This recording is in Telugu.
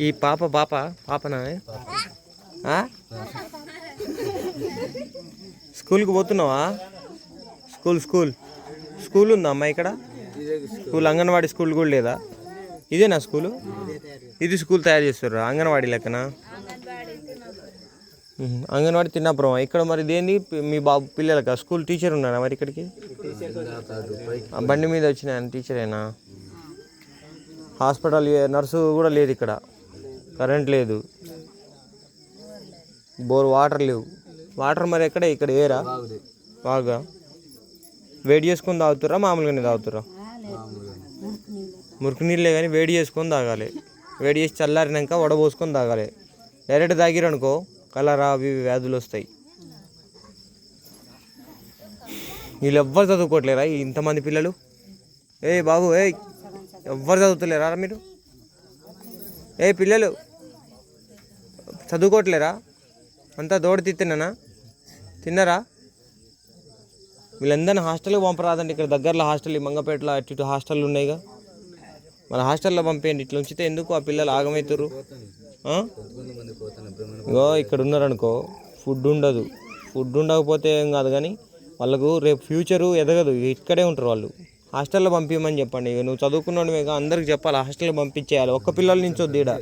ఈ పాపనా స్కూల్కి పోతున్నావా? స్కూల్ ఉందా అమ్మా ఇక్కడ? స్కూల్ అంగన్వాడీ స్కూల్ కూడా లేదా? ఇదేనా స్కూలు? ఇది స్కూల్ తయారు చేస్తారు అంగన్వాడీ లెక్కన? అంగన్వాడీ తిన్నాపురం ఇక్కడ. మరి దేని మీ బాబు పిల్లలకా స్కూల్ టీచర్ ఉన్నారా మరి ఇక్కడికి? బండి మీద వచ్చిన టీచరేనా? హాస్పిటల్ నర్సు కూడా లేదు ఇక్కడ, కరెంట్ లేదు, బోర్ వాటర్ లేవు. వాటర్ మరి ఎక్కడ? ఇక్కడ ఏరా బాగా వేడి చేసుకొని తాగుతురా మామూలుగానే తాగుతురా? మురికి నీళ్ళే కానీ వేడి చేసుకొని తాగాలి. వేడి చేసి చల్లారినాక వడబోసుకొని తాగాలి. డైరెక్ట్ తాగిరనుకో కలరా అవి వ్యాధులు వస్తాయి. వీళ్ళు ఎవ్వరు చదువుకోవట్లేరా ఇంతమంది పిల్లలు? బాబు ఎవ్వరు చదువుతలేరా మీరు? పిల్లలు చదువుకోవట్లేరా? అంతా దోడి తిన్నారా? వీళ్ళందరినీ హాస్టల్కి పంపరాదండి. ఇక్కడ దగ్గరలో హాస్టల్ మంగపేటలో అటు హాస్టల్ ఉన్నాయిగా, మన హాస్టల్లో పంపేయండి. ఇట్లా ఉంచితే ఎందుకు ఆ పిల్లలు ఆగమవుతారు? ఇగో ఇక్కడ ఉన్నారనుకో ఫుడ్ ఉండదు. ఫుడ్ ఉండకపోతే ఏం కాదు కానీ వాళ్ళకు రేపు ఫ్యూచరు ఎదగదు. ఇక్కడే ఉంటారు వాళ్ళు. హాస్టల్లో పంపించమని చెప్పండి. నువ్వు చదువుకున్నాడుగా అందరికి చెప్పాలి హాస్టల్లో పంపించేయాలి. ఒక్క పిల్లల నుంచి వద్దు ఈడ.